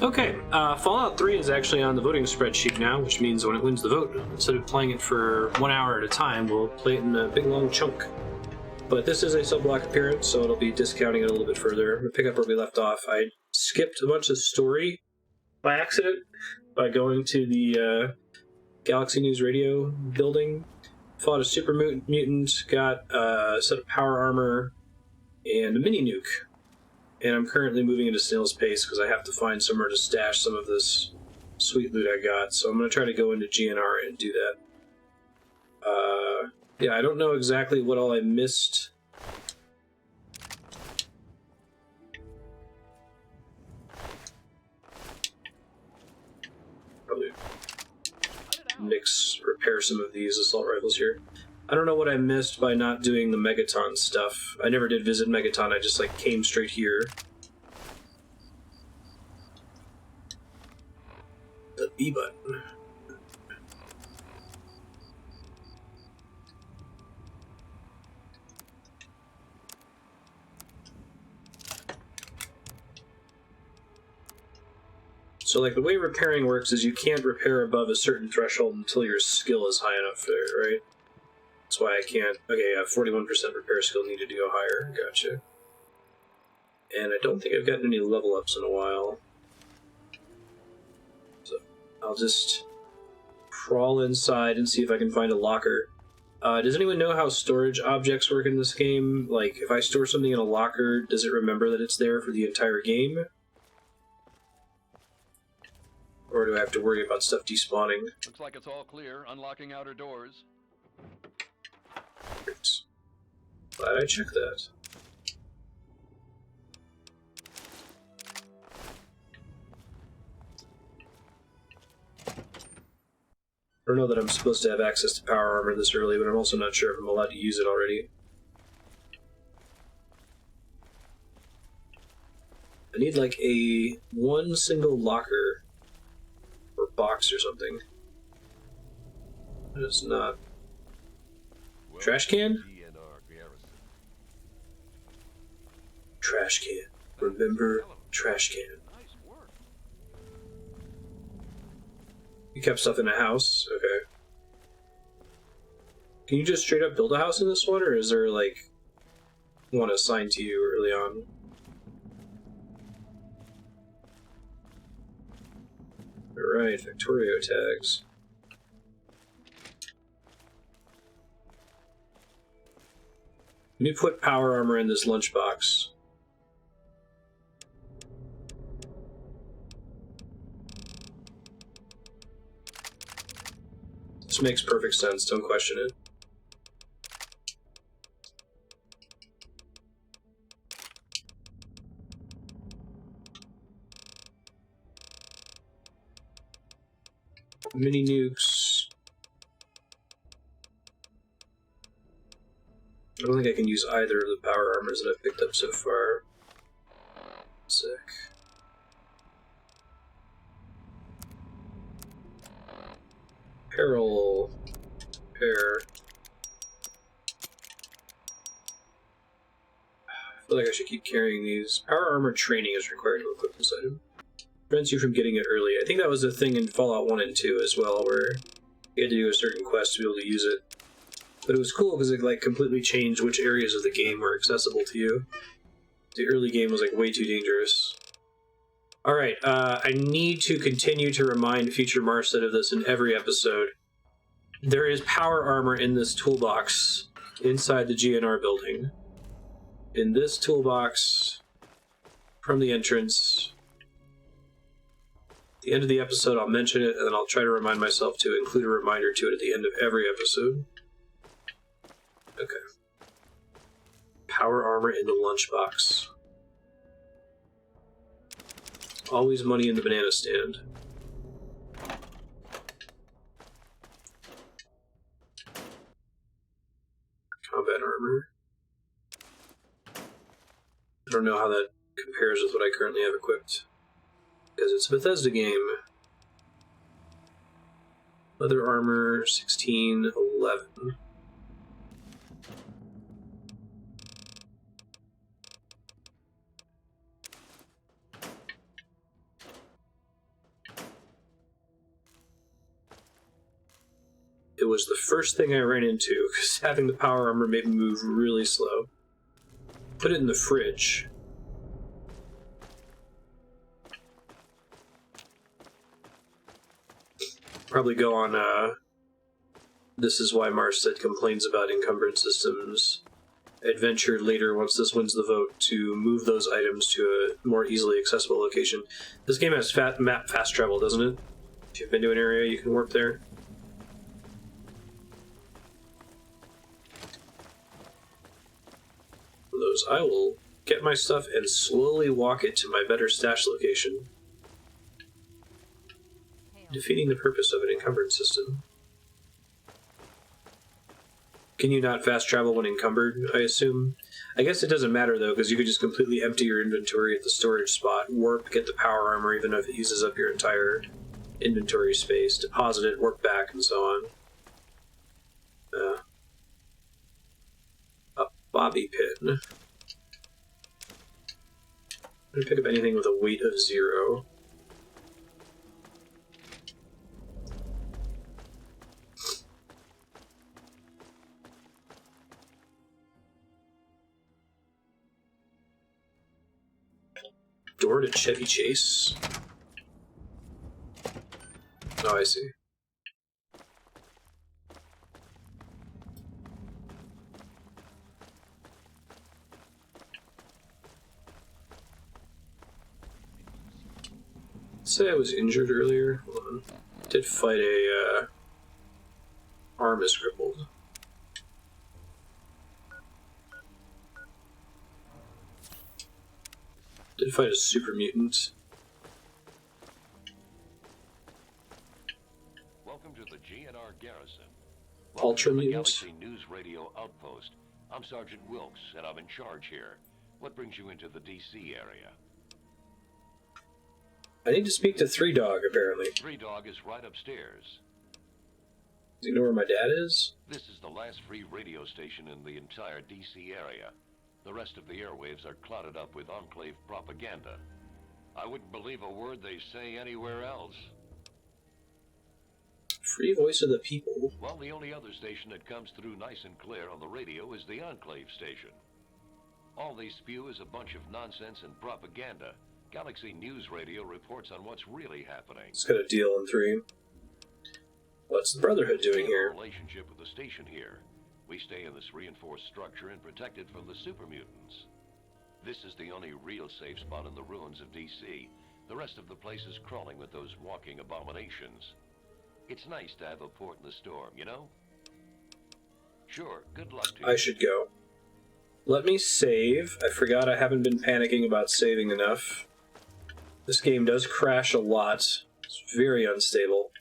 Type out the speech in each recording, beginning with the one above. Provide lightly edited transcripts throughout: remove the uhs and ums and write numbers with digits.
Okay, Fallout 3 is actually on the voting spreadsheet now, which means when it wins the vote, instead of playing it for 1 hour at a time, we'll play it in a big long chunk. But this is a sub-block appearance, so it'll be discounting it a little bit further. We'll pick up where we left off. I skipped a bunch of story by accident by going to the Galaxy News Radio building, fought a super mutant, got a set of power armor, and a mini nuke. And I'm currently moving into snail's pace because I have to find somewhere to stash some of this sweet loot I got. So I'm going to try to go into GNR and do that. Yeah, I don't know exactly what all I missed. Probably repair some of these assault rifles here. I don't know what I missed by not doing the Megaton stuff. I never did visit Megaton, I just like came straight here. The B button. So like the way repairing works is you can't repair above a certain threshold until your skill is high enough there, right? That's why I can't. Okay, yeah, 41% repair skill needed to go higher. Gotcha. And I don't think I've gotten any level ups in a while. So I'll just crawl inside and see if I can find a locker. Does anyone know how storage objects work in this game? Like, if I store something in a locker, does it remember that it's there for the entire game? Or do I have to worry about stuff despawning? Looks like it's all clear. Unlocking outer doors. Great. Glad I checked that. I don't know that I'm supposed to have access to power armor this early, but I'm also not sure if I'm allowed to use it already. I need like one single locker or box or something. That is not. Trash can? Trash can. Remember, trash can. You kept stuff in a house? Okay. Can you just straight up build a house in this one, or is there, like, one assigned to you early on? Alright, Factorio tags. Let me put power armor in this lunchbox. This makes perfect sense, don't question it. Mini nukes. I don't think I can use either of the power armors that I've picked up so far. Sick. Peril. Repair. I feel like I should keep carrying these. Power armor training is required to equip this item. Prevents you from getting it early. I think that was a thing in Fallout 1 and 2 as well, where you had to do a certain quest to be able to use it. But it was cool because it like completely changed which areas of the game were accessible to you. The early game was like way too dangerous. Alright, I need to continue to remind future Marstead of this in every episode. There is power armor in this toolbox inside the GNR building. In this toolbox from the entrance. At the end of the episode I'll mention it, and then I'll try to remind myself to include a reminder to it at the end of every episode. Okay. Power armor in the lunchbox. Always money in the banana stand. Combat armor. I don't know how that compares with what I currently have equipped, because it's a Bethesda game. Leather armor, 16, 11. was the first thing I ran into, because having the power armor made me move really slow. Put it in the fridge. Probably go on, This is why Marstead complains about encumbered systems. Adventure later, once this wins the vote, to move those items to a more easily accessible location. This game has map fast travel, doesn't it? If you've been to an area, you can warp there. Those, I will get my stuff and slowly walk it to my better stash location. Defeating the purpose of an encumbered system. Can you not fast travel when encumbered, I assume? I guess it doesn't matter, though, because you could just completely empty your inventory at the storage spot, warp, get the power armor, even if it uses up your entire inventory space, deposit it, warp back, and so on. A bobby pin. I'm gonna pick up anything with a weight of 0. Door to Chevy Chase. Oh, I see. Say I was injured earlier. Hold on. Did fight a arm is crippled. Did fight a super mutant. Welcome to the GNR Garrison. Ultra Welcome to the mutant. Galaxy News Radio Outpost. I'm Sergeant Wilkes, and I'm in charge here. What brings you into the DC area? I need to speak to Three Dog, apparently. Three Dog is right upstairs. Do you know where my dad is? This is the last free radio station in the entire DC area. The rest of the airwaves are clouded up with Enclave propaganda. I wouldn't believe a word they say anywhere else. Free voice of the people. Well, the only other station that comes through nice and clear on the radio is the Enclave station. All they spew is a bunch of nonsense and propaganda. Galaxy News Radio reports on what's really happening. It's got a deal in 3. What's the Brotherhood doing We have here? a relationship with the station here. We stay in this reinforced structure and protect it from the super mutants. This is the only real safe spot in the ruins of DC. The rest of the place is crawling with those walking abominations. It's nice to have a port in the storm, you know? Sure, good luck to you. I should go. Let me save. I forgot I haven't been panicking about saving enough. This game does crash a lot. It's very unstable.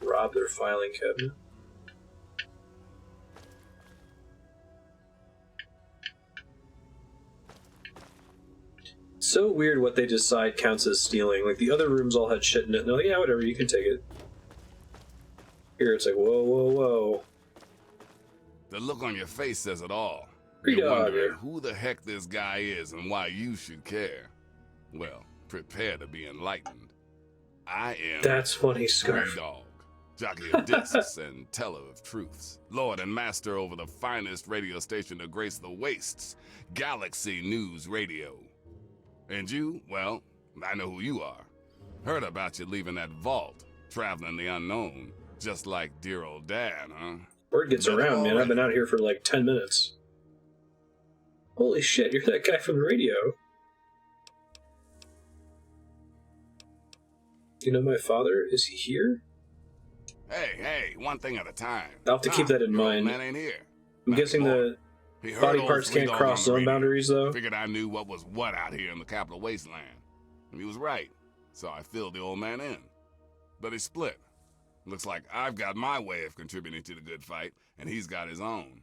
Rob their filing cabinet. So weird what they decide counts as stealing. Like, the other rooms all had shit in it, and they're like, yeah, whatever, you can take it. Here it's like, whoa, whoa, whoa. The look on your face says it all. Three You're Dog. wondering who the heck this guy is and why you should care. Well, prepare to be enlightened. I am That's funny, Three Scarf. Dog, jockey of discs and teller of truths, lord and master over the finest radio station to grace the wastes, Galaxy News Radio. And you, well, I know who you are. Heard about you leaving that vault, traveling the unknown, just like dear old dad, huh? Word gets Better around, man. I've been already. out here for like 10 minutes. Holy shit, you're that guy from the radio. You know my father? Is he here? Hey, one thing at a time. I'll have to keep that in your old mind. Man ain't here. I'm guessing the He heard body old parts Three can't Dog cross on the zone radio. boundaries, though. Figured I knew what was what out here in the capital wasteland. And he was right, so I filled the old man in. But he split. Looks like I've got my way of contributing to the good fight, and he's got his own.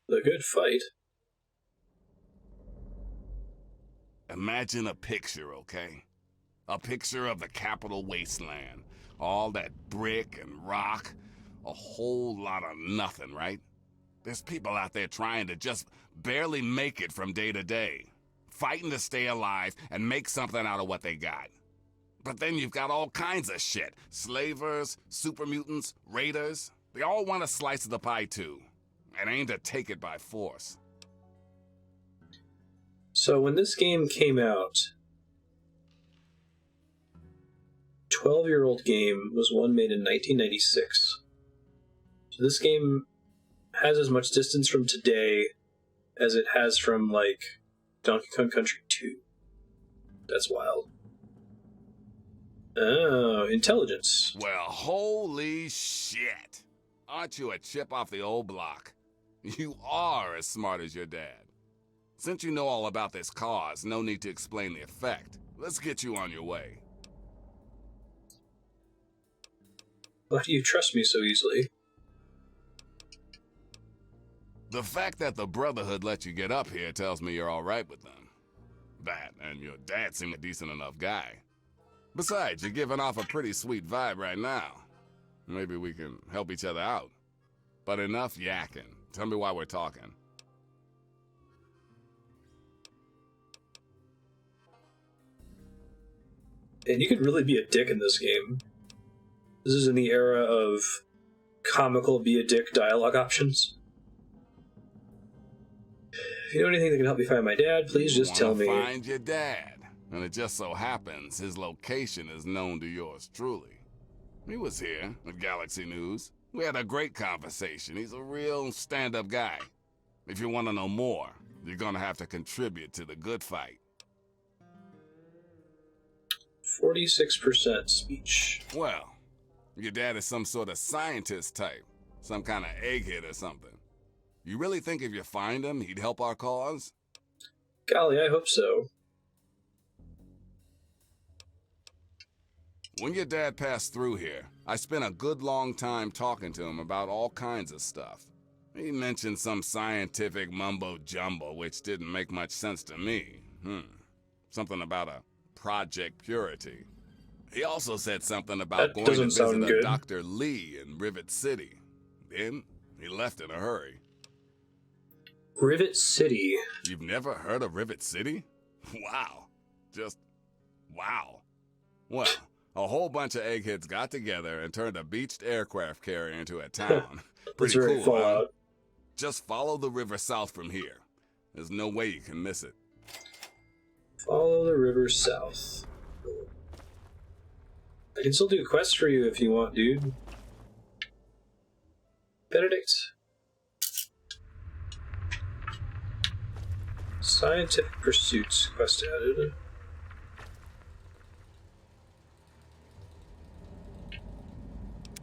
The good fight. Imagine a picture, okay? A picture of the capital wasteland. All that brick and rock. A whole lot of nothing, right? There's people out there trying to just barely make it from day to day, fighting to stay alive and make something out of what they got. But then you've got all kinds of shit. Slavers, super mutants, raiders. They all want a slice of the pie too, and aim to take it by force. So when this game came out, 12-year-old game was one made in 1996. So this game has as much distance from today as it has from, like, Donkey Kong Country 2. That's wild. Oh, intelligence. Well, holy shit. Aren't you a chip off the old block? You are as smart as your dad. Since you know all about this cause, no need to explain the effect. Let's get you on your way. Why do you trust me so easily? The fact that the Brotherhood let you get up here tells me you're all right with them. That, and your dad seemed a decent enough guy. Besides, you're giving off a pretty sweet vibe right now. Maybe we can help each other out. But enough yakking. Tell me why we're talking. And you could really be a dick in this game. This is in the era of comical be a dick dialogue options. If you know anything that can help me find my dad, please just tell me. Find your dad. And it just so happens his location is known to yours truly. He was here at Galaxy News. We had a great conversation. He's a real stand-up guy. If you want to know more, you're gonna have to contribute to the good fight. 46% speech. Well, your dad is some sort of scientist type. Some kind of egghead or something. You really think if you find him, he'd help our cause? Golly, I hope so. When your dad passed through here, I spent a good long time talking to him about all kinds of stuff. He mentioned some scientific mumbo-jumbo which didn't make much sense to me. Something about a Project Purity. He also said something about going to visit a Dr. Lee in Rivet City. Then, he left in a hurry. Rivet City? You've never heard of Rivet City? Wow. Just, wow. Well, a whole bunch of eggheads got together and turned a beached aircraft carrier into a town. Pretty cool, huh? Just follow the river south from here. There's no way you can miss it. Follow the river south. I can still do quests for you if you want, dude. Benedict. Scientific Pursuits quest added.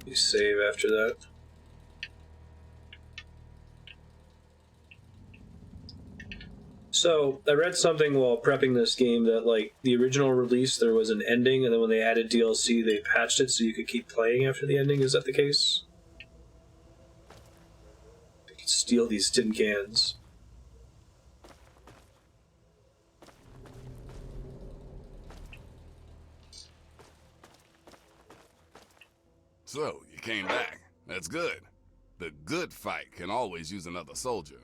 You save after that. So, I read something while prepping this game that, like, the original release, there was an ending, and then when they added DLC, they patched it so you could keep playing after the ending. Is that the case? I could steal these tin cans. So, you came back. That's good. The good fight can always use another soldier.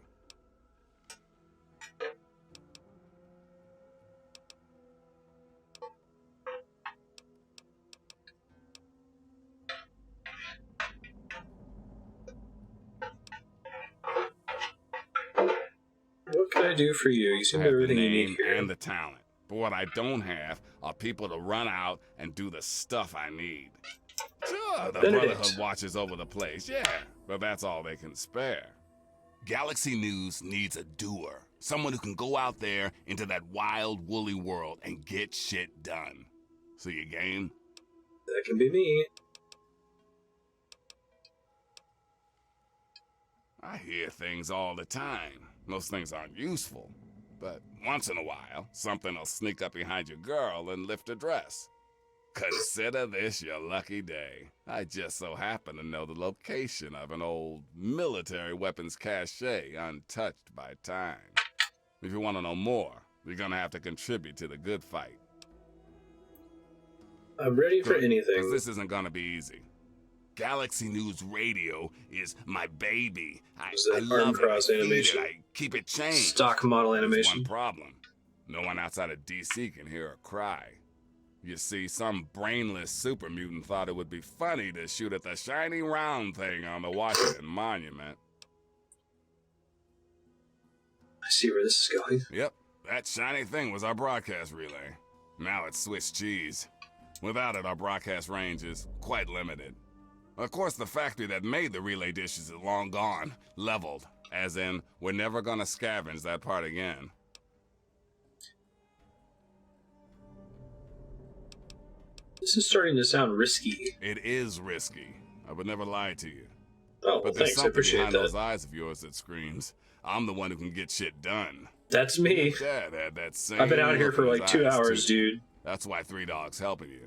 What can I do for you? You seem to have everything you need here. And the talent. But what I don't have are people to run out and do the stuff I need. Sure, the Brotherhood watches over the place, yeah, but that's all they can spare. Galaxy News needs a doer. Someone who can go out there into that wild, woolly world and get shit done. So you game? That can be me. I hear things all the time. Most things aren't useful. But once in a while, something will sneak up behind your girl and lift her dress. Consider this your lucky day. I just so happen to know the location of an old military weapons cache untouched by time. If you want to know more, you're gonna have to contribute to the good fight. I'm ready for anything. 'Cause this isn't gonna be easy. Galaxy News Radio is my baby. Is I that love arm it. I cross feed animation? it. I keep it changed. Stock model There's animation. one problem. No one outside of DC can hear her cry. You see, some brainless super mutant thought it would be funny to shoot at the shiny round thing on the Washington Monument. I see where this is going. Yep, that shiny thing was our broadcast relay. Now it's Swiss cheese. Without it, our broadcast range is quite limited. Of course, the factory that made the relay dishes is long gone, leveled, as in, we're never gonna scavenge that part again. This is starting to sound risky. It is risky. I would never lie to you. Oh, well, But there's thanks. I something appreciate behind that. those eyes of yours that screams, I'm the one who can get shit done. That's me. Dad had that same I've been out here look for in like his 2 eyes, hours, too. dude. That's why Three Dog's helping you.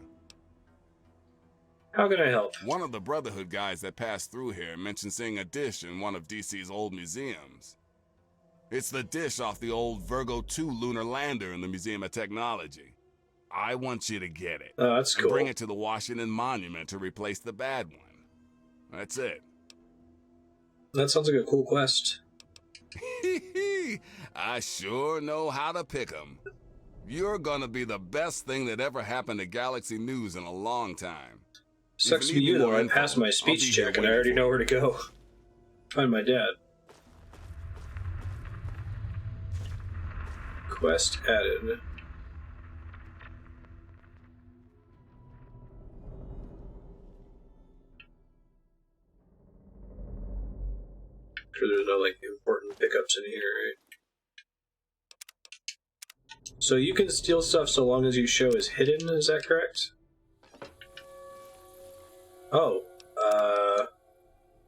How can I help? One of the Brotherhood guys that passed through here mentioned seeing a dish in one of DC's old museums. It's the dish off the old Virgo 2 lunar lander in the Museum of Technology. I want you to get it. Oh, that's And cool. bring it to the Washington Monument to replace the bad one. That's it. That sounds like a cool quest. I sure know how to pick 'em. You're gonna be the best thing that ever happened to Galaxy News in a long time. Sucks If to you be need you, though. more I info, passed my I'll speech be here check and I waiting already for know you. where to go. Find my dad. Quest added. Sure there's no like important pickups in here, right? So you can steal stuff so long as you show is hidden, is that correct? Oh,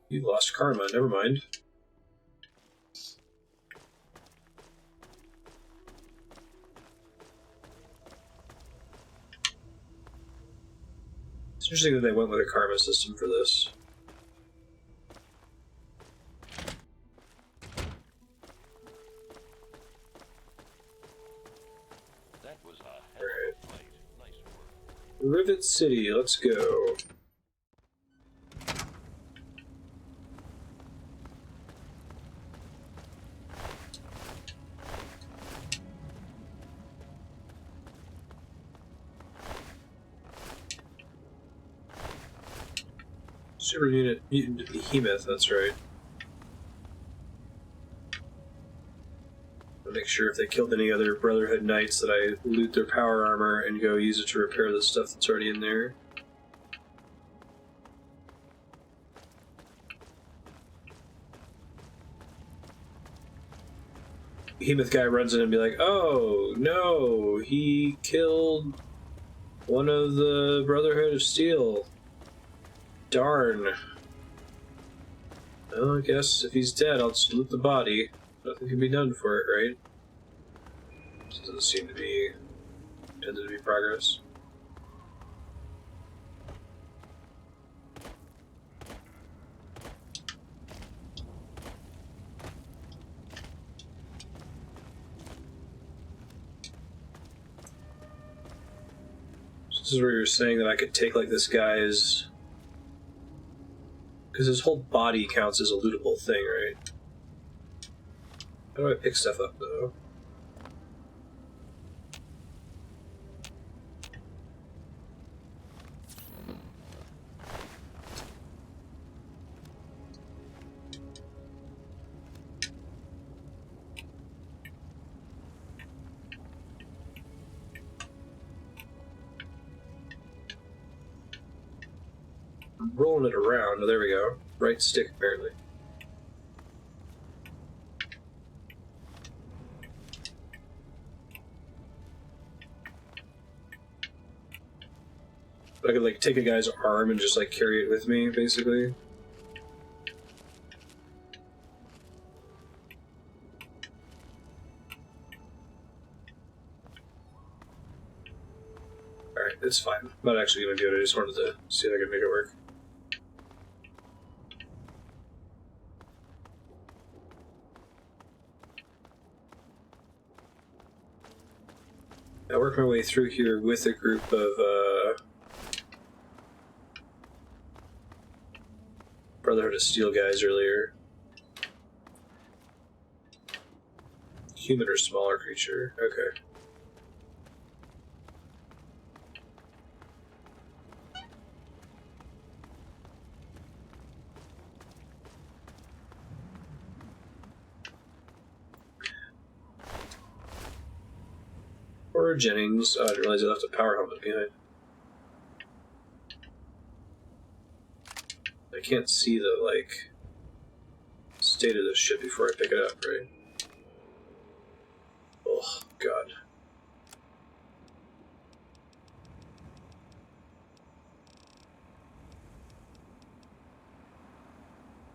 you lost karma, never mind. It's interesting that they went with a karma system for this. That was a hell of a fight. Nice work. Rivet City, let's go. Super Mutant Behemoth, that's right. I'll make sure if they killed any other Brotherhood Knights that I loot their power armor and go use it to repair the stuff that's already in there. Behemoth guy runs in and be like, oh, no, he killed one of the Brotherhood of Steel. Darn. Well, I guess if he's dead, I'll just loot the body. Nothing can be done for it, right? This doesn't seem to be intended to be progress. So this is where you're saying that I could take like this guy's, because his whole body counts as a lootable thing, right? How do I pick stuff up, though? I'm rolling it around. Oh, there we go. Right stick, apparently. I could like take a guy's arm and just like carry it with me, basically. Alright, it's fine. I'm not actually gonna do it, I just wanted to see if I could make it work. I work my way through here with a group of Brotherhood of Steel guys earlier. Human or smaller creature. Okay. Or Jennings. Oh, I didn't realize I left a power helmet behind. I can't see the, like, state of this ship before I pick it up, right? Oh, God.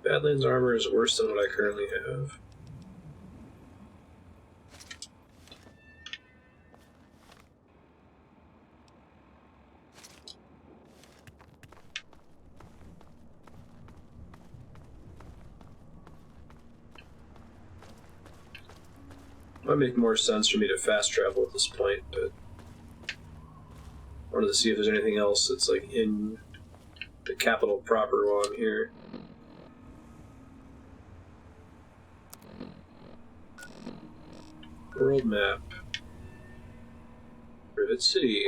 Badlands armor is worse than what I currently have. Might make more sense for me to fast travel at this point, but I wanted to see if there's anything else that's like in the capital proper while I'm here. World map. Rivet City.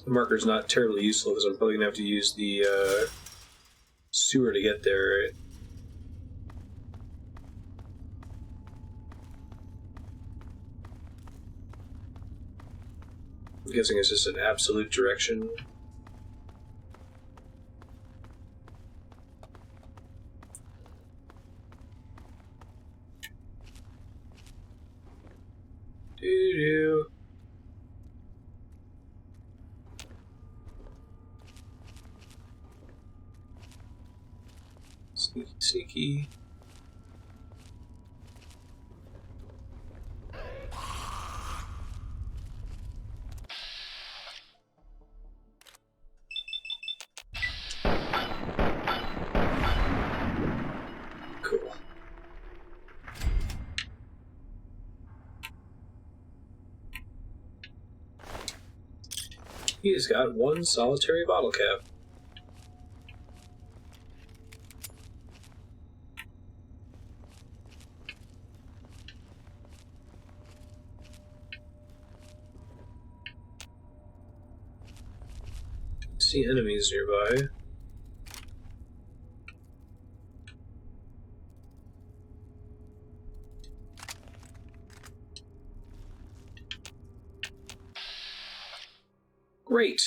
The marker's not terribly useful because I'm probably going to have to use the sewer to get there, right? I'm guessing it's just an absolute direction. Doo-doo. Sneaky, sneaky. Cool. He's got one solitary bottle cap. See enemies nearby. Great.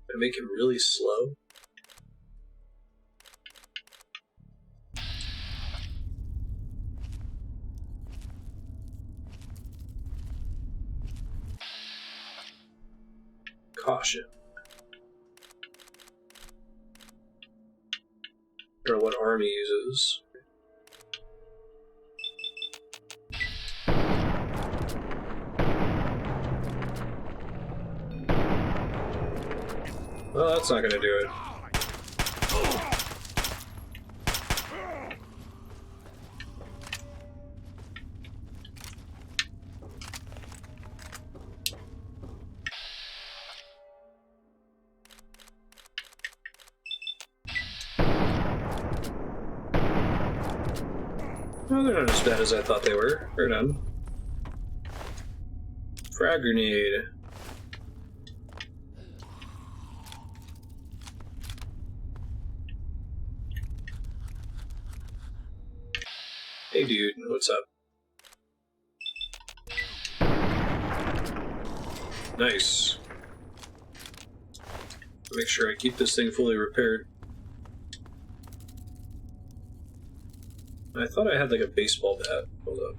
I make him really slow. Caution. Or what army uses. Well, that's not gonna do it. No, they're not as bad as I thought they were. They're done. Frag grenade. Hey dude, what's up? Nice. Make sure I keep this thing fully repaired. I thought I had like a baseball bat. Hold up.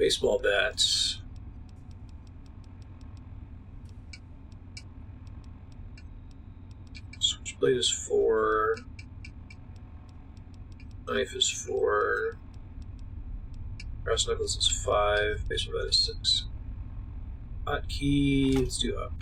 Baseball bats. Switchblade is 4. Knife is 4. Brass knuckles is 5. Baseball bat is 6. Hotkey, let's do up.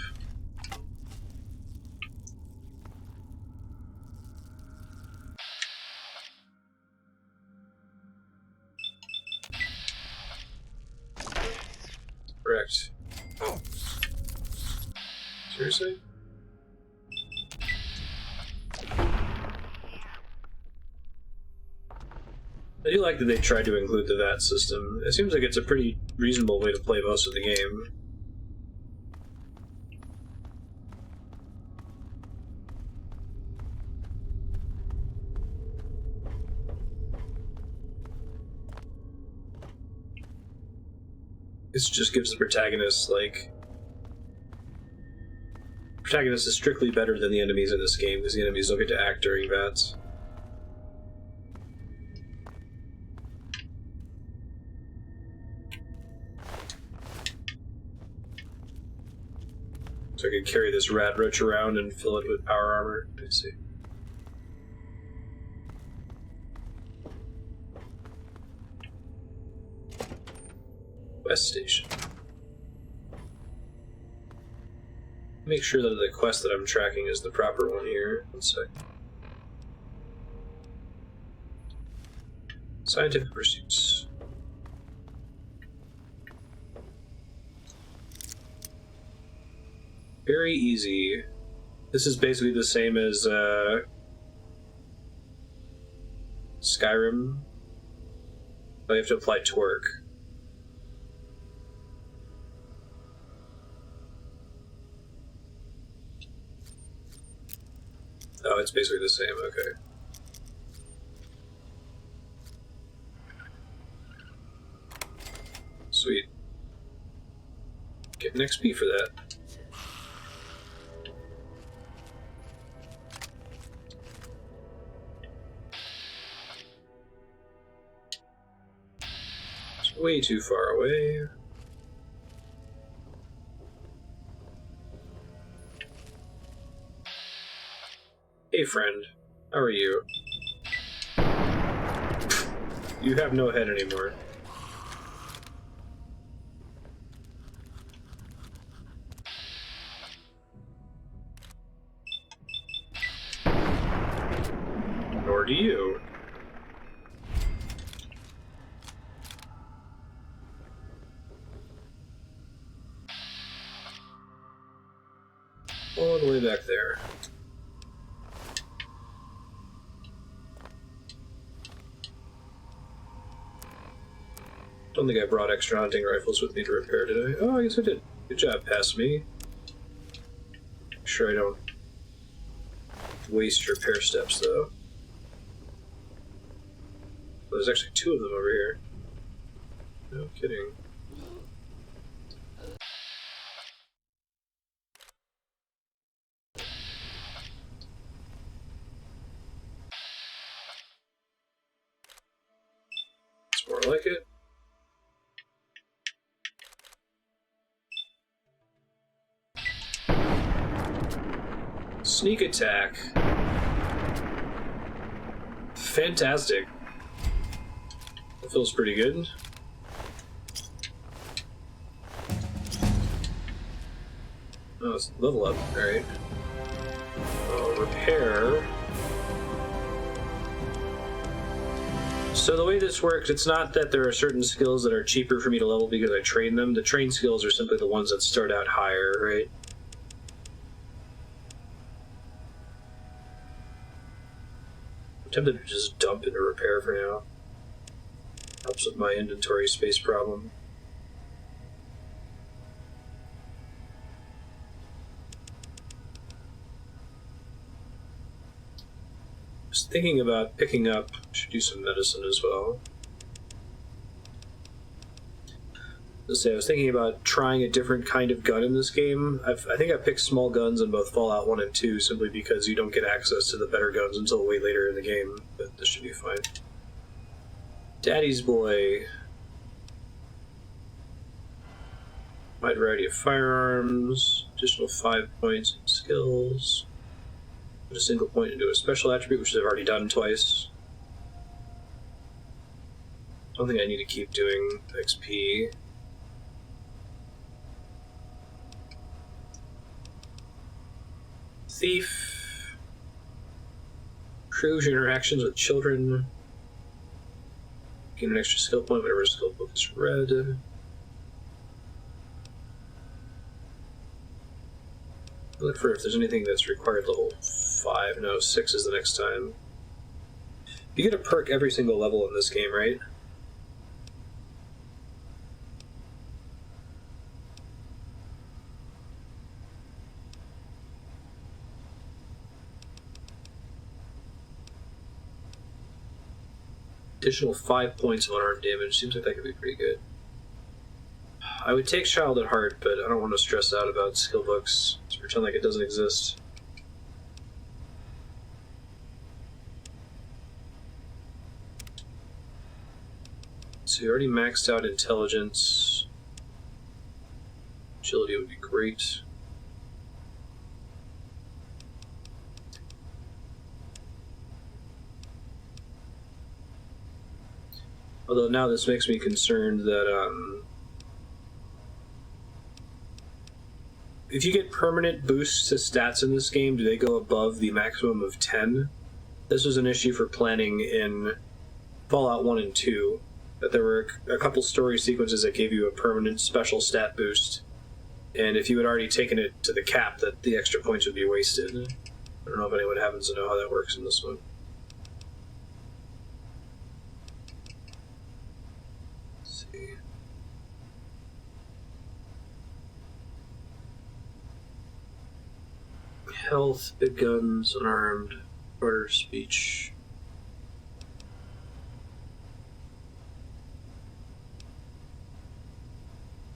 Correct. Seriously? I do like that they tried to include the VAT system. It seems like it's a pretty reasonable way to play most of the game. This just gives the protagonist, like... The protagonist is strictly better than the enemies in this game, because the enemies don't get to act during VATs. So I could carry this rad roach around and fill it with power armor. Let's see. Quest station. Make sure that the quest that I'm tracking is the proper one here. One sec. Scientific pursuits. Very easy. This is basically the same as Skyrim. But you have to apply torque. Oh, it's basically the same, okay. Sweet. Get an XP for that. It's way too far away. Hey friend, how are you? You have no head anymore. Nor do you. All the way back there. Don't think I brought extra hunting rifles with me to repair today. Oh, I guess I did. Good job, past me. Make sure I don't waste repair steps, though. There's actually 2 of them over here. No kidding. It's more like it. Sneak attack. Fantastic. That feels pretty good. Oh, it's level up, alright. Repair. So the way this works, it's not that there are certain skills that are cheaper for me to level because I train them. The train skills are simply the ones that start out higher, right? I'm tempted to just dump into repair for now. Helps with my inventory space problem. I was thinking about picking up, should do some medicine as well. I was thinking about trying a different kind of gun in this game. I think I picked small guns in both Fallout 1 and 2 simply because you don't get access to the better guns until way later in the game, but this should be fine. Daddy's boy. Wide variety of firearms, additional 5 points in skills. Put a single point into a special attribute, which I've already done twice. I don't think I need to keep doing XP. Thief. Improves your interactions with children. Gain an extra skill point whenever a skill book is read. Look for if there's anything that's required level 5. No, 6 is the next time. You get a perk every single level in this game, right? Additional 5 points of unarmed damage. Seems like that could be pretty good. I would take Child at Heart, but I don't want to stress out about skill books. Just pretend like it doesn't exist. So you already maxed out Intelligence. Agility would be great. Although now this makes me concerned that if you get permanent boosts to stats in this game, do they go above the maximum of 10? This was an issue for planning in Fallout 1 and 2, that there were a couple story sequences that gave you a permanent special stat boost, and if you had already taken it to the cap, that the extra points would be wasted. I don't know if anyone happens to know how that works in this one. Health, big guns, unarmed, order of speech.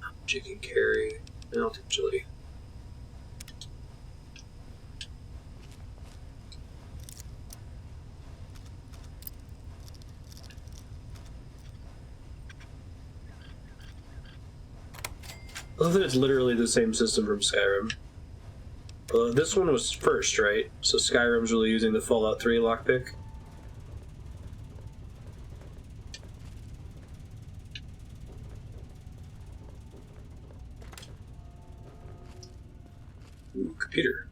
Magic and carry. I don't think agility. I love that it's literally the same system from Skyrim. This one was first, right? So Skyrim's really using the Fallout 3 lockpick. Ooh, computer.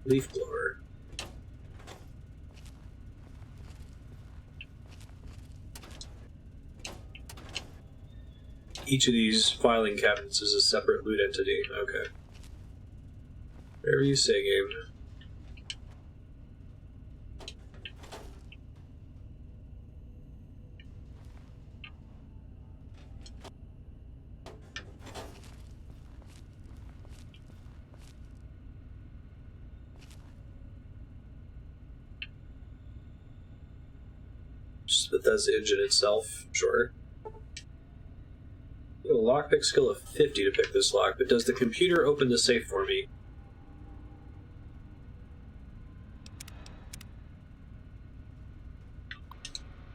Leaf blower. Each of these filing cabinets is a separate loot entity. Okay. Whatever you say, game. Just Bethesda engine itself, sure. You have a lockpick skill of 50 to pick this lock, but does the computer open the safe for me?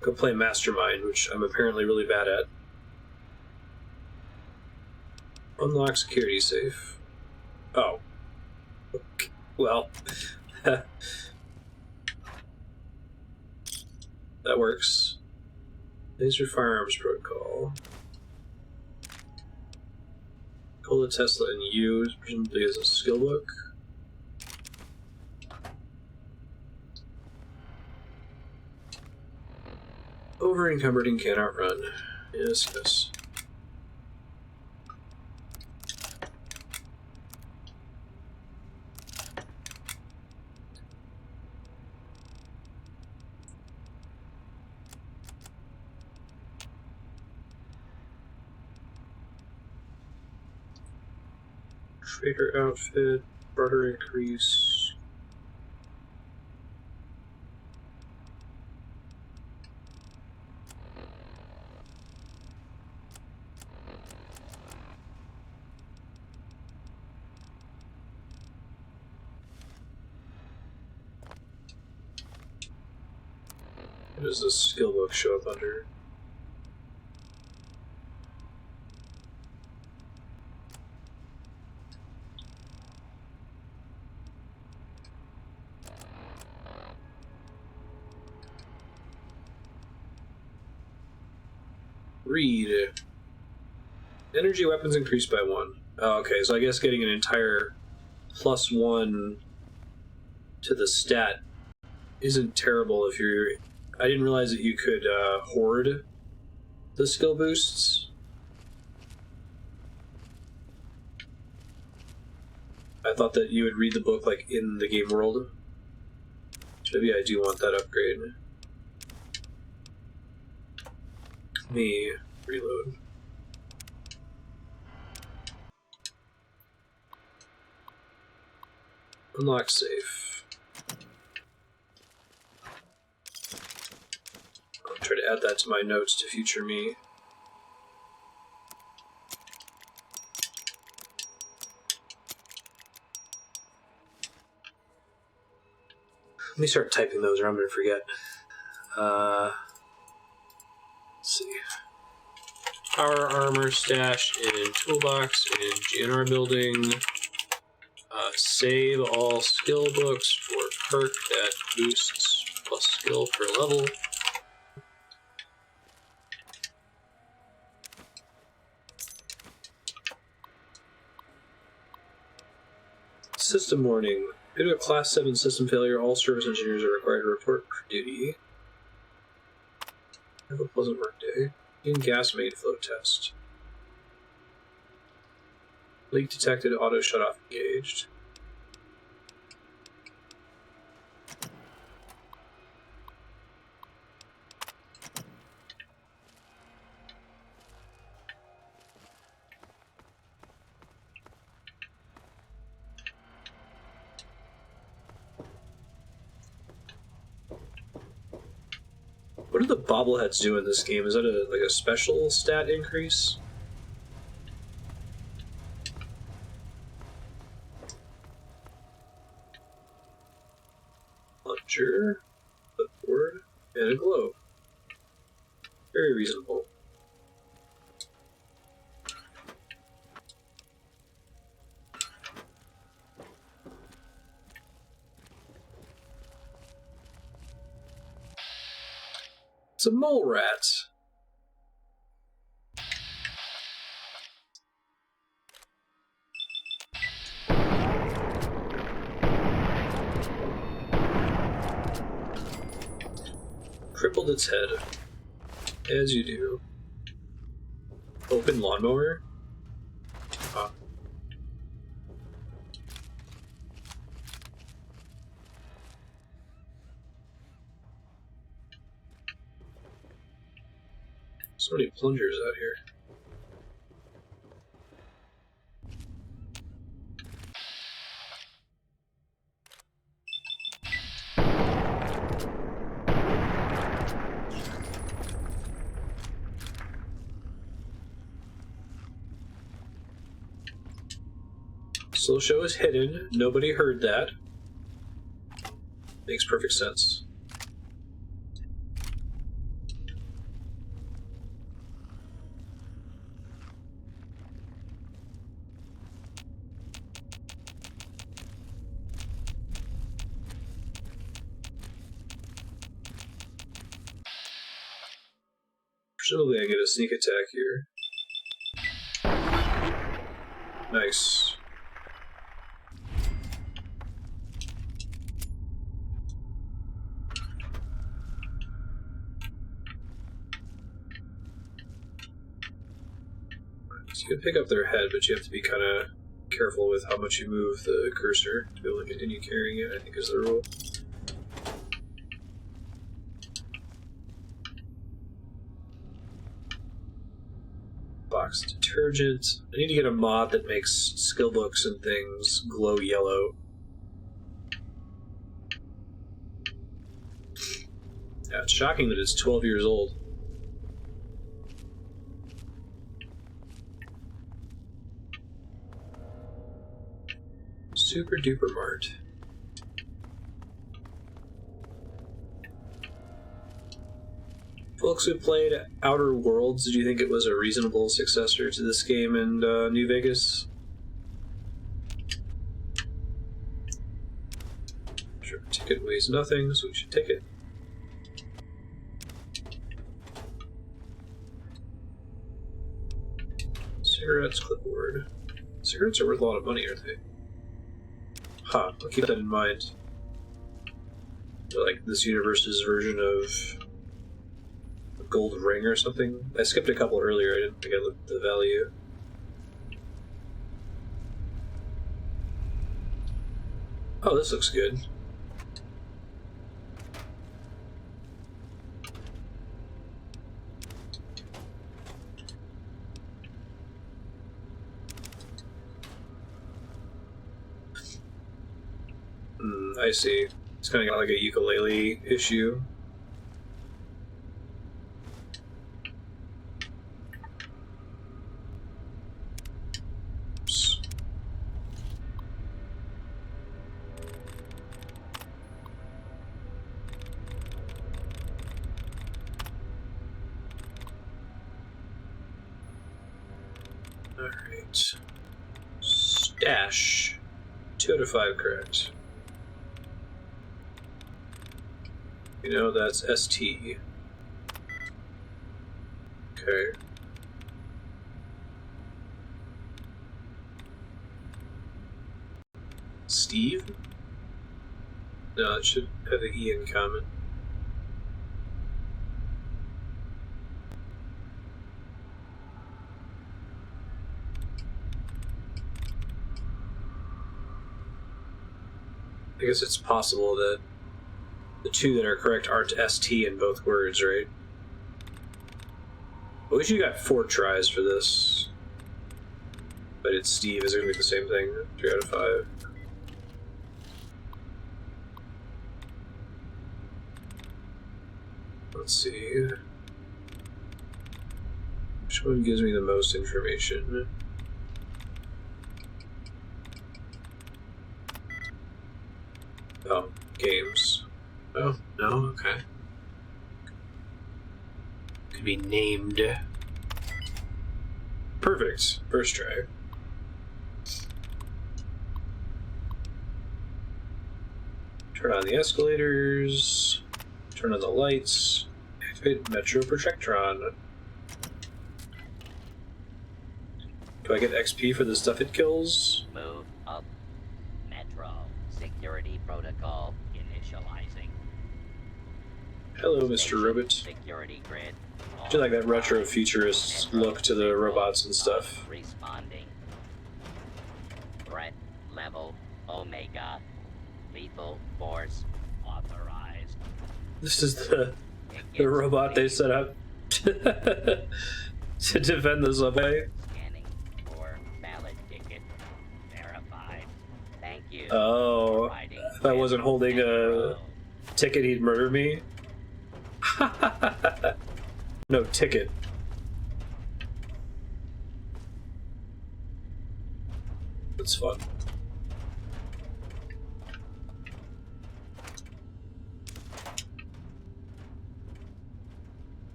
Go play Mastermind, which I'm apparently really bad at. Unlock security safe. Oh. Okay. Well. That works. Laser firearms protocol. Nikola Tesla and you, presumably as a skill book. Over encumbered and cannot run. Yes, yes. Trader outfit, barter increase. What does this skill book show up under? Read. Energy weapons increased by 1. Oh, okay, so I guess getting an entire +1 to the stat isn't terrible if you're... I didn't realize that you could hoard the skill boosts. I thought that you would read the book like in the game world. Maybe I do want that upgrade. Let me reload. Unlock safe. I'll try to add that to my notes to future me. Let me start typing those or I'm going to forget. Let's see. Power armor stash in toolbox in GNR building. Save all skill books for perk that boosts plus skill per level. System warning. Due to a Class 7 system failure, all service engineers are required to report for duty. Have a pleasant workday. In gas main flow test. Leak detected, auto shut-off engaged. What do the bobbleheads do in this game? Is that like a special stat increase? Plunger, clipboard, and a globe. Very reasonable. It's a mole rat. Crippled its head. As you do. Open lawnmower? Ah. So many plungers out here. Slow show is hidden. Nobody heard that. Makes perfect sense. Presumably I get a sneak attack here. Nice. So you can pick up their head, but you have to be kind of careful with how much you move the cursor to be able to continue carrying it, I think is the rule. Box detergent. I need to get a mod that makes skill books and things glow yellow. Yeah, it's shocking that it's 12 years old. Super duper mart. Folks who played Outer Worlds, did you think it was a reasonable successor to this game in New Vegas? Sure, ticket weighs nothing, so we should take it. Cigarettes, clipboard. Cigarettes are worth a lot of money, aren't they? Huh, I'll keep that in mind. Like this universe's version of a gold ring or something. I skipped a couple earlier, I didn't think I looked at the value. Oh, this looks good. I see. It's kind of got like a ukulele issue. Oops. Alright. Stash. 2 out of 5 correct. You know, that's ST. Okay. Steve? No, it should have the E in common. I guess it's possible that the 2 that are correct aren't ST in both words, right? I wish you got 4 tries for this. But it's Steve, is it going to be the same thing? 3 out of 5. Let's see. Which one gives me the most information? Oh, games. Oh, no, okay. Could be named. Perfect. First try. Turn on the escalators. Turn on the lights. Activate Metro Projectron. Do I get XP for the stuff it kills? Move up. Metro. Security protocol initializing. Hello, Mr. Station Robot. Security grid. I do like that retro futurist look to the robots and stuff. Responding. Threat level Omega. Lethal force authorized. This is the robot they set up to defend the subway. Scanning for valid ticket. Verified. Thank you. Oh, Riding if I wasn't holding a Metro. ticket, he'd murder me. No, ticket. That's fun.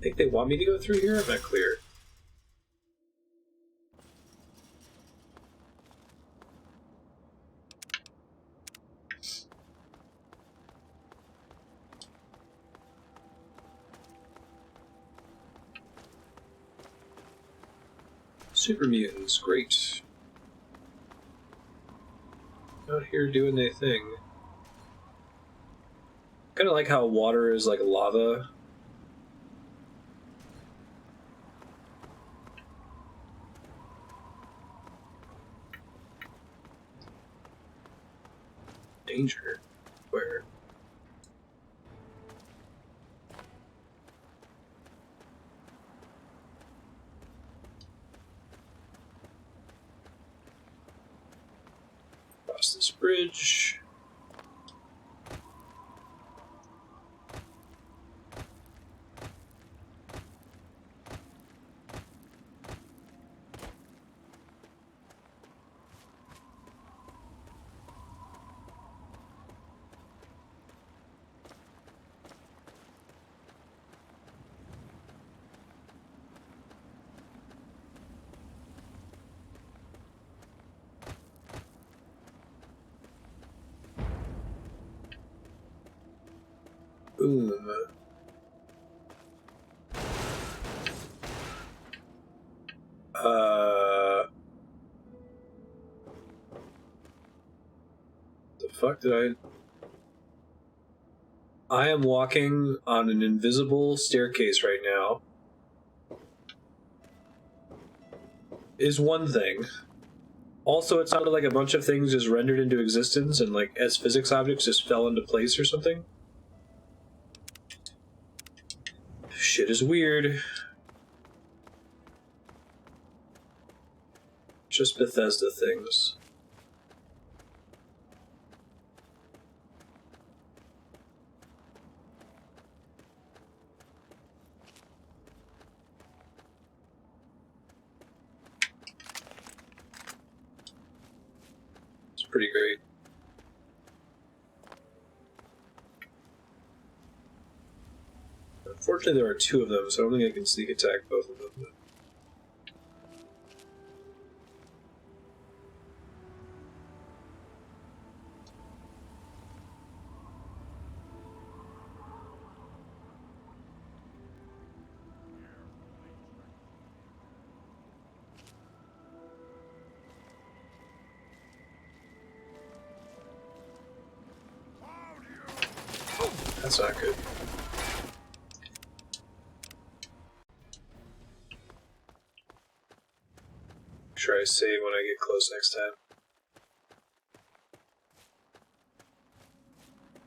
Think they want me to go through here? I'm not clear. Super mutants, great. Out here doing their thing. Kind of like how water is like lava. Danger. Where? Cross this bridge. Boom. The fuck did I am walking on an invisible staircase right now. Is one thing. Also, it sounded like a bunch of things just rendered into existence and, like, as physics objects just fell into place or something. Shit is weird. Just Bethesda things. It's pretty great. Unfortunately, there are two of them, so I don't think I can sneak attack both of them. That's not good. Try to save when I get close next time.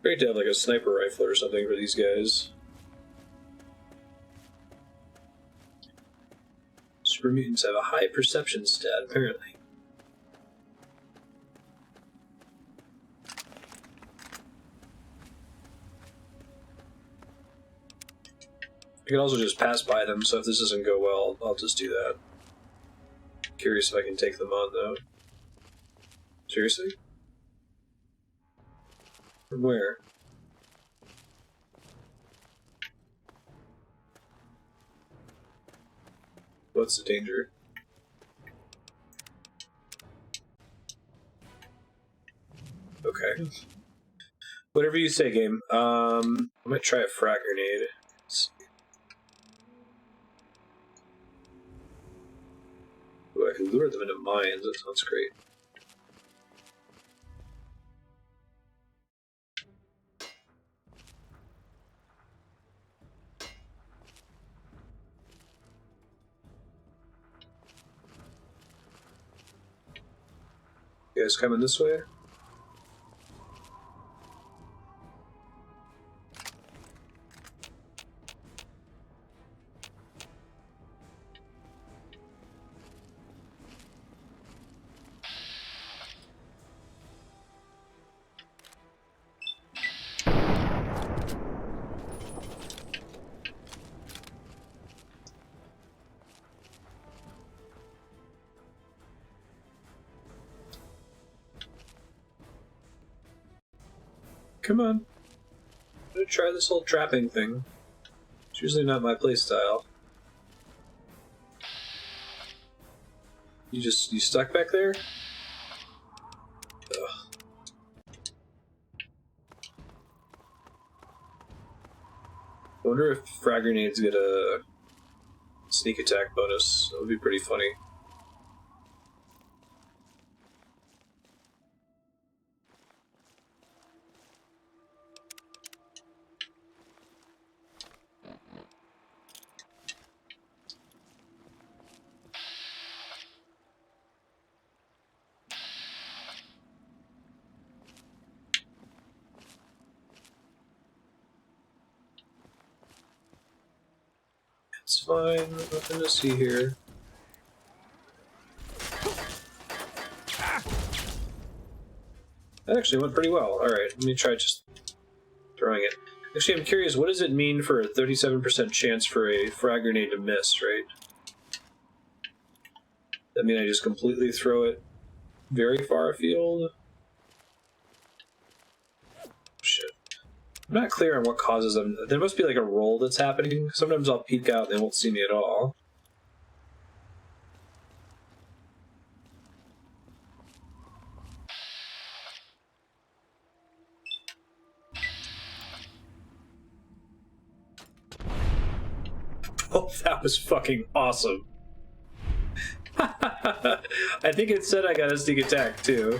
Great to have like a sniper rifle or something for these guys. Super mutants have a high perception stat, apparently. I can also just pass by them, so if this doesn't go well, I'll just do that. Curious if I can take them on, though. Seriously? From where? What's the danger? Okay. Whatever you say, game. I might try a frag grenade. Ooh, I can lure them into mines. That sounds great. You guys coming this way? Come on. I'm gonna try this whole trapping thing. It's usually not my playstyle. You stuck back there? Ugh. I wonder if frag grenades get a sneak attack bonus. That would be pretty funny. It's fine, nothing to see here. That actually went pretty well. Alright, let me try just throwing it. Actually, I'm curious, what does it mean for a 37% chance for a frag grenade to miss, right? That mean I just completely throw it very far afield? Shit. I'm not clear on what causes them. There must be like a roll that's happening. Sometimes I'll peek out and they won't see me at all. That was fucking awesome. I think it said I got a sneak attack too.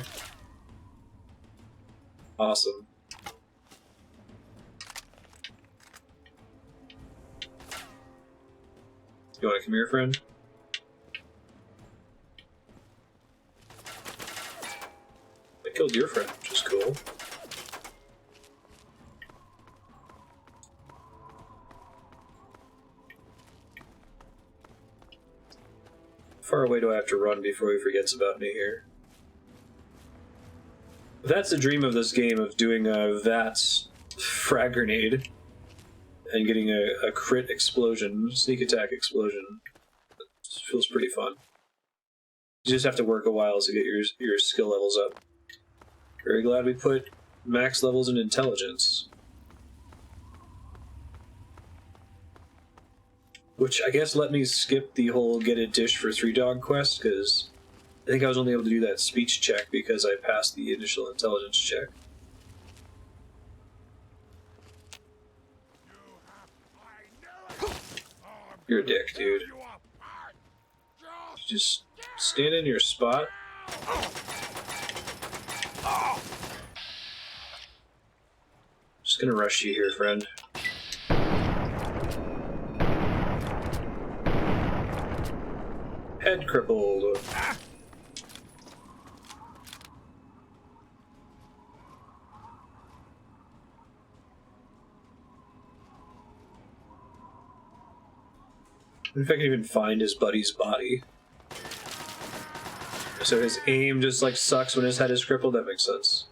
Awesome. You want to come here, friend? I killed your friend, which is cool. How far away do I have to run before he forgets about me here? That's the dream of this game, of doing a VATS frag grenade and getting a crit explosion, sneak attack explosion. It feels pretty fun. You just have to work a while to get your skill levels up. Very glad we put max levels in intelligence. Which I guess let me skip the whole get a dish for 3 dog quest, because I think I was only able to do that speech check because I passed the initial intelligence check. You're a dick, dude. Just stand in your spot. Just gonna rush you here, friend. Head crippled. If I can even find his buddy's body. So his aim just like sucks when his head is crippled, that makes sense.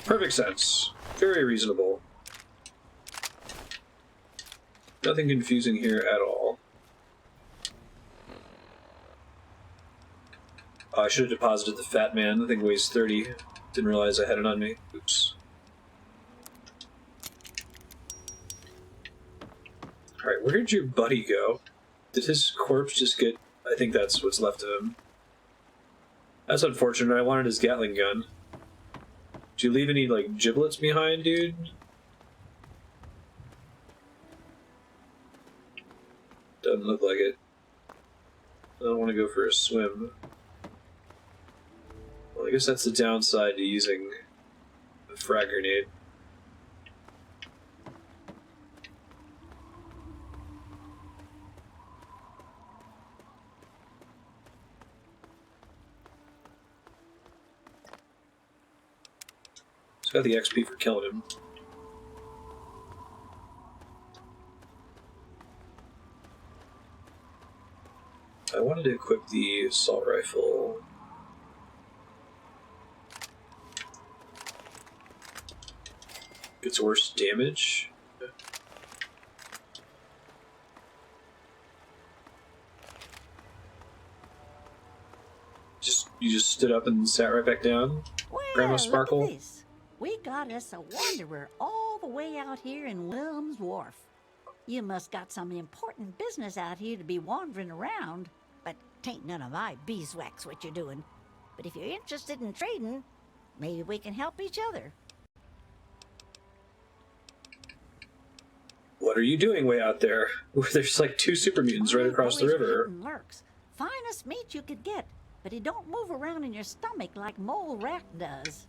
Perfect sense. Very reasonable. Nothing confusing here at all. Oh, I should have deposited the fat man. The thing weighs 30. Didn't realize I had it on me. Oops. Alright, where did your buddy go? Did his corpse just get... I think that's what's left of him. That's unfortunate. I wanted his Gatling gun. Did you leave any, like, giblets behind, dude? Doesn't look like it. I don't want to go for a swim. Well, I guess that's the downside to using a frag grenade. It's got the XP for killing him. I wanted to equip the assault rifle. Gets worse damage. You just stood up and sat right back down. Well, Grandma Sparkle. look at this. We got us a wanderer all the way out here in Williams Wharf. You must got some important business out here to be wandering around, but tain't none of my beeswax what you're doing. But if you're interested in trading, maybe we can help each other. What are you doing way out there? There's like 2 super mutants right across the river. Hidden lurks. Finest meat you could get, but he don't move around in your stomach like mole rat does.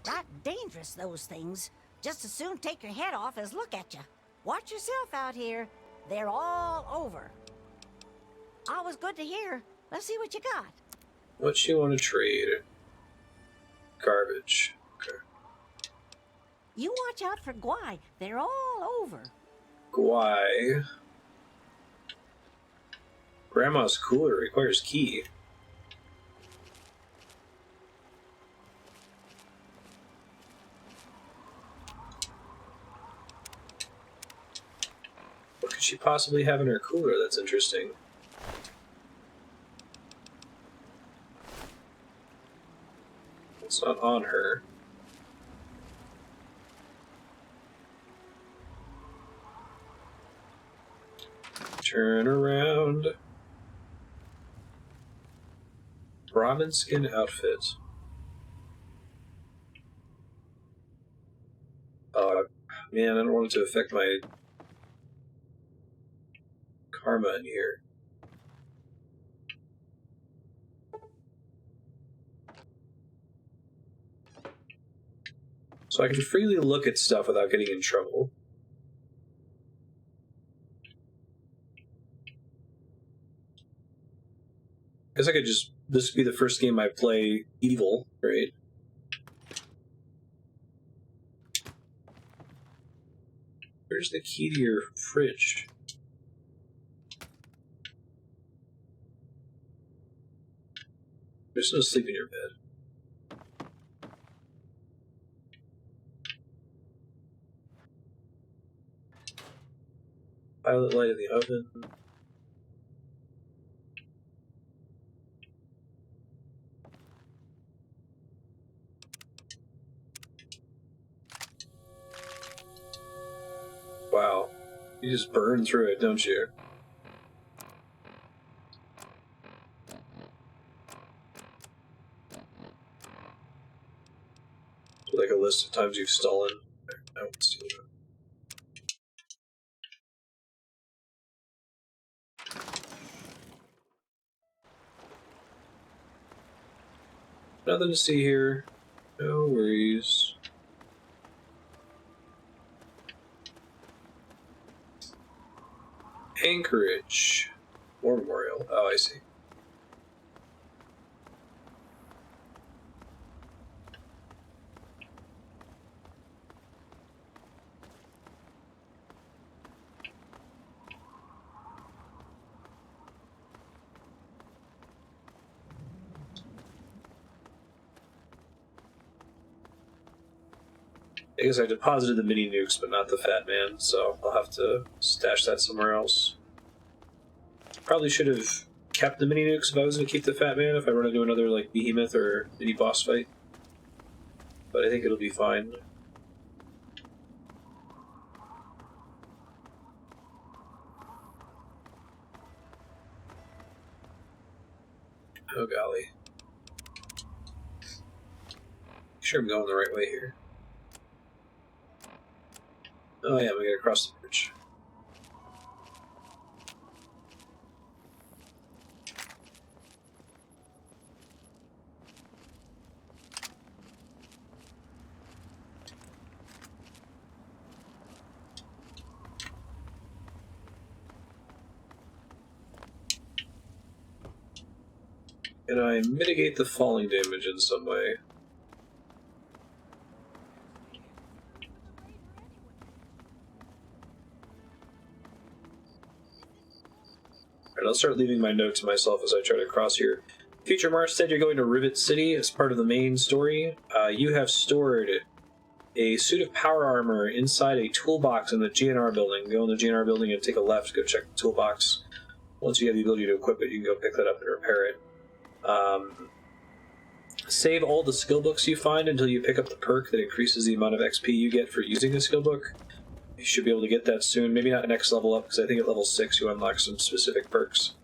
Right dangerous, those things. Just as soon take your head off as look at you. Watch yourself out here. They're all over. Always good to hear. Let's see what you got. What you want to trade? Garbage. Okay. You watch out for Gwai. They're all over. Gwai. Grandma's cooler requires key. What could she possibly have in her cooler? That's interesting. It's not on her. Turn around. Ramen skin outfit. Man, I don't want it to affect my karma in here. So I can freely look at stuff without getting in trouble. I guess I could just, this would be the first game I play evil, right? Where's the key to your fridge? There's no sleep in your bed. Pilot light in the oven. Wow. You just burn through it, don't you? Like a list of times you've stolen. I won't steal that. Nothing to see here. No worries. Anchorage. War Memorial. Oh, I see. I guess I deposited the mini nukes, but not the Fat Man, so I'll have to stash that somewhere else. Probably should have kept the mini nukes if I was going to keep the Fat Man, if I run into another like behemoth or mini boss fight. But I think it'll be fine. Oh golly. Make sure I'm going the right way here. Oh yeah, we gotta cross the bridge. Can I mitigate the falling damage in some way? Alright, I'll start leaving my note to myself as I try to cross here. Future Marstead, you're going to Rivet City as part of the main story. You have stored a suit of power armor inside a toolbox in the GNR building. Go in the GNR building and take a left, go check the toolbox. Once you have the ability to equip it, you can go pick that up and repair it. Save all the skill books you find until you pick up the perk that increases the amount of XP you get for using a skill book. You should be able to get that soon. Maybe not next level up, because I think at level 6 you unlock some specific perks.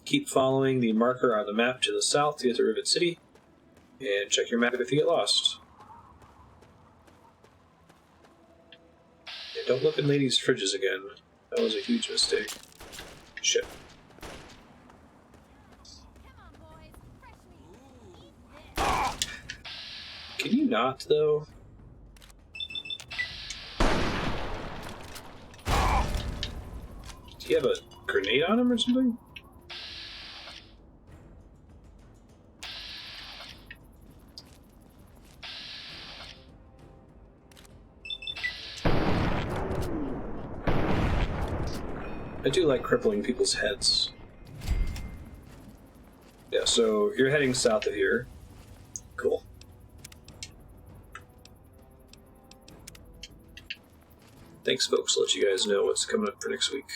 Keep following the marker on the map to the south to get to Rivet City, and check your map if you get lost. And don't look in ladies' fridges again. That was a huge mistake. Shit. Can you not, though? Do you have a grenade on him or something? I do like crippling people's heads. Yeah, so you're heading south of here. Cool. Thanks, folks. I'll let you guys know what's coming up for next week.